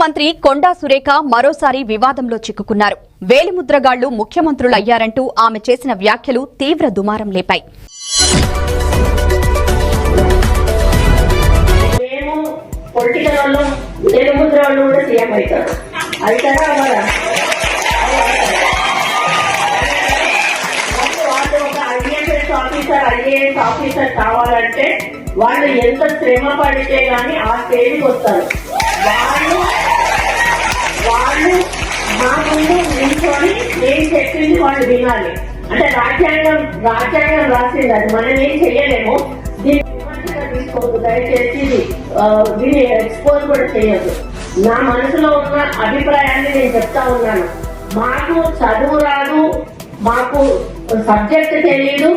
మంత్రి కొండా సురేఖ మరోసారి వివాదంలో చిక్కుకున్నారు. వేలిముద్రగాళ్లు ముఖ్యమంత్రులయ్యారంటూ ఆమె చేసిన వ్యాఖ్యలు తీవ్ర దుమారం లేపాయి. ఆఫీసర్ కావాలంటే వాళ్ళు ఎంత శ్రమ పడితే గానీ ఆ స్టేజ్కి వస్తారు. వాళ్ళు మా ముందు నిల్చొని నేను చెప్పింది వాళ్ళు వినాలి. అంటే రాజ్యాంగం రాసింది, అది మనం ఏం చెయ్యలేము. దీన్ని విమర్శగా తీసుకోవద్దు దయచేసి, దీన్ని ఎక్స్పోజ్ కూడా చేయొద్దు. నా మనసులో ఉన్న అభిప్రాయాన్ని నేను చెప్తా ఉన్నాను. మాకు చదువు రాదు, మాకు సబ్జెక్ట్ తెలియదు,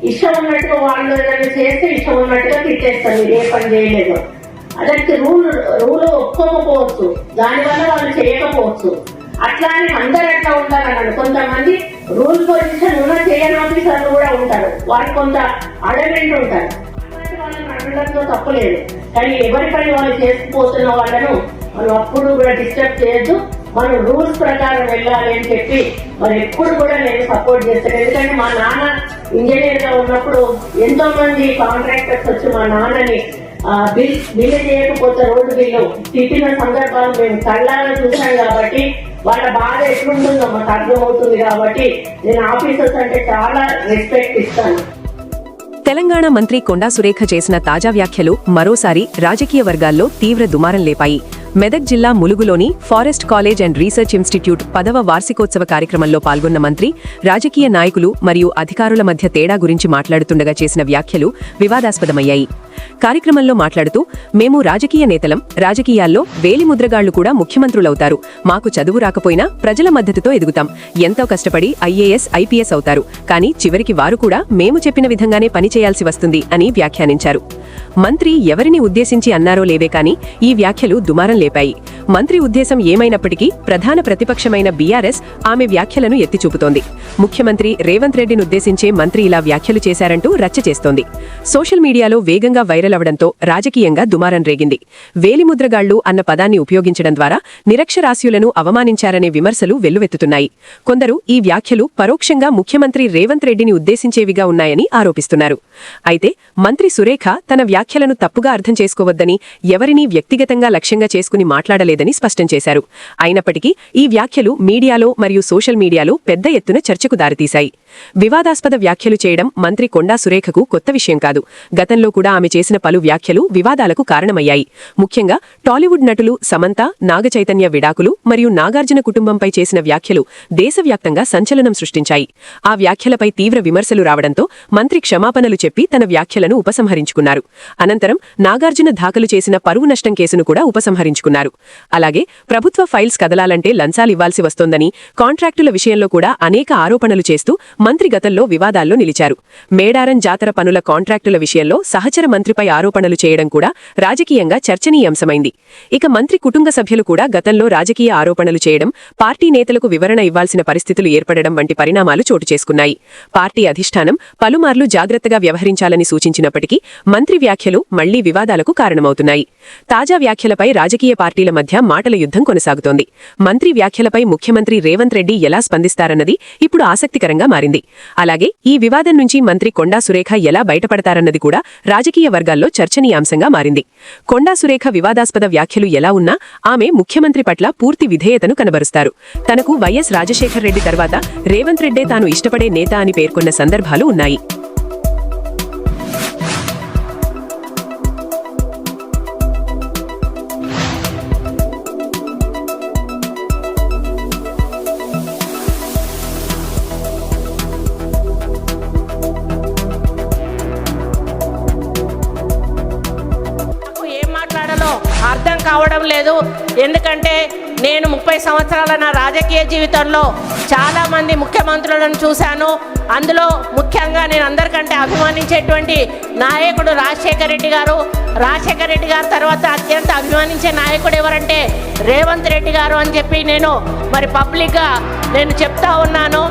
ఇష్టం ఉన్నట్టుగా వాళ్ళు ఏదైనా చేస్తే ఇష్టం ఉన్నట్టుగా తిట్టేస్తారు, మీరు ఏ పని చేయలేదు. అదంటే రూల్ ఒప్పుకోకపోవచ్చు, దానివల్ల వాళ్ళు చేయకపోవచ్చు. అట్లా అని అందరు అట్లా ఉంటారన్నాడు. కొంతమంది రూల్ పొజిషన్ ఉన్న చేయని ఆఫీసర్లు కూడా ఉంటారు, వాళ్ళు కొంత అడమెంట్ ఉంటారు. వాళ్ళని అడగడంతో తప్పలేదు, కానీ ఎవరి పని వాళ్ళు చేసుకుపోతున్న వాళ్ళను మనం అప్పుడు కూడా డిస్టర్బ్ చేయొద్దు. మనం రూల్స్ ప్రకారం వెళ్ళాలి అని చెప్పి మరి ఎప్పుడు కూడా నేను సపోర్ట్ చేస్తాను. ఎందుకంటే మా నాన్న ఇంజనీర్ గా ఉన్నప్పుడు ఎంతో మంది కాంట్రాక్టర్స్ వచ్చి మా నాన్నని బిల్లు చేయకపోతే రోడ్డు బిల్లు తిట్టిన సందర్భాలు మేము కళ్ళారా చూసాం. కాబట్టి వాళ్ళ బాధ ఎట్లుంటుందో మాకు అర్థమవుతుంది. కాబట్టి నేను ఆఫీసర్స్ అంటే చాలా రెస్పెక్ట్ ఇస్తాను. తెలంగాణ మంత్రి కొండా సురేఖ చేసిన తాజా వ్యాఖ్యలు మరోసారి రాజకీయ వర్గాల్లో తీవ్ర దుమారం లేపాయి. మెదక్ జిల్లా ములుగులోని forest college and research institute 10వ వార్షికోత్సవ కార్యక్రమంలో పాల్గొన్న మంత్రి రాజకీయ నాయకులు మరియు అధికారుల మధ్య తేడా గురించి మాట్లాడుతుండగా చేసిన వ్యాఖ్యలు వివాదాస్పదమయ్యాయి. కార్యక్రమంలో మాట్లాడుతూ, మేము రాజకీయ నేతలం, రాజకీయాల్లో వేలిముద్రగాళ్లు కూడా ముఖ్యమంత్రులవుతారు. మాకు చదువు రాకపోయినా ప్రజల మద్దతుతో ఎదుగుతాం. ఎంతో కష్టపడి ఐఏఎస్, ఐపీఎస్ అవుతారు. కానీ చివరికి వారు కూడా మేము చెప్పిన విధంగానే పనిచేయాల్సి వస్తుంది అని వ్యాఖ్యానించారు. మంత్రి ఎవరిని ఉద్దేశించి అన్నారో లేవే కానీ ఈ వ్యాఖ్యలు దుమారం లేపాయి. మంత్రి ఉద్దేశం ఏమైనప్పటికీ ప్రధాన ప్రతిపక్షమైన బీఆర్ఎస్ ఆమె వ్యాఖ్యలను ఎత్తిచూపుతోంది. ముఖ్యమంత్రి రేవంత్ రెడ్డిని ఉద్దేశించే మంత్రి ఇలా వ్యాఖ్యలు చేశారంటూ రచ్చ చేస్తోంది. సోషల్ మీడియాలో వేగంగా వైరల్ అవడంతో రాజకీయంగా దుమారం రేగింది. వేలిముద్రగాళ్లు అన్న పదాన్ని ఉపయోగించడం ద్వారా నిరక్షరాస్యులను అవమానించారనే విమర్శలు వెల్లువెత్తుతున్నాయి. కొందరు ఈ వ్యాఖ్యలు పరోక్షంగా ముఖ్యమంత్రి రేవంత్ రెడ్డిని ఉద్దేశించేవిగా ఉన్నాయని ఆరోపిస్తున్నారు. అయితే మంత్రి సురేఖ తన వ్యాఖ్యలను తప్పుగా అర్థం చేసుకోవద్దని, ఎవరినీ వ్యక్తిగతంగా లక్ష్యంగా చేసుకుని మాట్లాడలేదని స్పష్టం చేశారు. అయినప్పటికీ ఈ వ్యాఖ్యలు మీడియాలో మరియు సోషల్ మీడియాలో పెద్ద ఎత్తున చర్చకు దారితీశాయి. వివాదాస్పద వ్యాఖ్యలు చేయడం మంత్రి కొండా సురేఖకు కొత్త విషయం కాదు. గతంలో కూడా ఆమె చేసిన పలు వ్యాఖ్యలు వివాదాలకు కారణమయ్యాయి. ముఖ్యంగా టాలీవుడ్ నటులు సమంత, నాగచైతన్య విడాకులు మరియు నాగార్జున కుటుంబంపై చేసిన వ్యాఖ్యలు దేశవ్యాప్తంగా సంచలనం సృష్టించాయి. ఆ వ్యాఖ్యలపై తీవ్ర విమర్శలు రావడంతో మంత్రి క్షమాపణలు చెప్పి తన వ్యాఖ్యలను ఉపసంహరించుకున్నారు. అనంతరం నాగార్జున దాఖలు చేసిన పరువు నష్టం కేసును కూడా ఉపసంహరించుకున్నారు. అలాగే ప్రభుత్వ ఫైల్స్ కదలాలంటే లంచాలివ్వాల్సి వస్తోందని, కాంట్రాక్టుల విషయంలో కూడా అనేక ఆరోపణలు చేస్తూ మంత్రి గతంలో వివాదాల్లో నిలిచారు. మేడారం జాతర పనుల కాంట్రాక్టుల విషయంలో సహచర మంత్రిపై ఆరోపణలు చేయడం కూడా రాజకీయంగా చర్చనీయాంశమైంది. ఇక మంత్రి కుటుంబ సభ్యులు కూడా గతంలో రాజకీయ ఆరోపణలు చేయడం, పార్టీ నేతలకు వివరణ ఇవ్వాల్సిన పరిస్థితులు ఏర్పడడం వంటి పరిణామాలు చోటు చేసుకున్నాయి. పార్టీ అధిష్టానం పలుమార్లు జాగ్రత్తగా వ్యవహరించాలని సూచించినప్పటికీ మంత్రి వ్యాఖ్యలు మళ్లీ వివాదాలకు కారణమవుతున్నాయి. తాజా వ్యాఖ్యలపై రాజకీయ పార్టీల మధ్య మాటల యుద్ధం కొనసాగుతోంది. మంత్రి వ్యాఖ్యలపై ముఖ్యమంత్రి రేవంత్ రెడ్డి ఎలా స్పందిస్తారన్నది ఇప్పుడు ఆసక్తికరంగా మారింది. అలాగే ఈ వివాదం నుంచి మంత్రి కొండా సురేఖ ఎలా బయటపడతారన్నది కూడా రాజకీయ వర్గాల్లో చర్చనీయాంశంగా మారింది. కొండా సురేఖ వివాదాస్పద వ్యాఖ్యలు ఎలా ఉన్నా ఆమె ముఖ్యమంత్రి పట్ల పూర్తి విధేయతను కనబరుస్తారు. తనకు వైఎస్ రాజశేఖర్ రెడ్డి తర్వాత రేవంత్ రెడ్డే తాను ఇష్టపడే నేత అని పేర్కొన్న సందర్భాలు ఉన్నాయి. అర్థం కావడం లేదు. ఎందుకంటే నేను 30 సంవత్సరాల నా రాజకీయ జీవితంలో చాలామంది ముఖ్యమంత్రులను చూశాను. అందులో ముఖ్యంగా నేను అందరికంటే అభిమానించేటువంటి నాయకుడు రాజశేఖర్ రెడ్డి గారు. రాజశేఖర్ రెడ్డి గారి తర్వాత అత్యంత అభిమానించే నాయకుడు ఎవరంటే రేవంత్ రెడ్డి గారు అని చెప్పి నేను మరి పబ్లిక్గా నేను చెప్తా ఉన్నాను.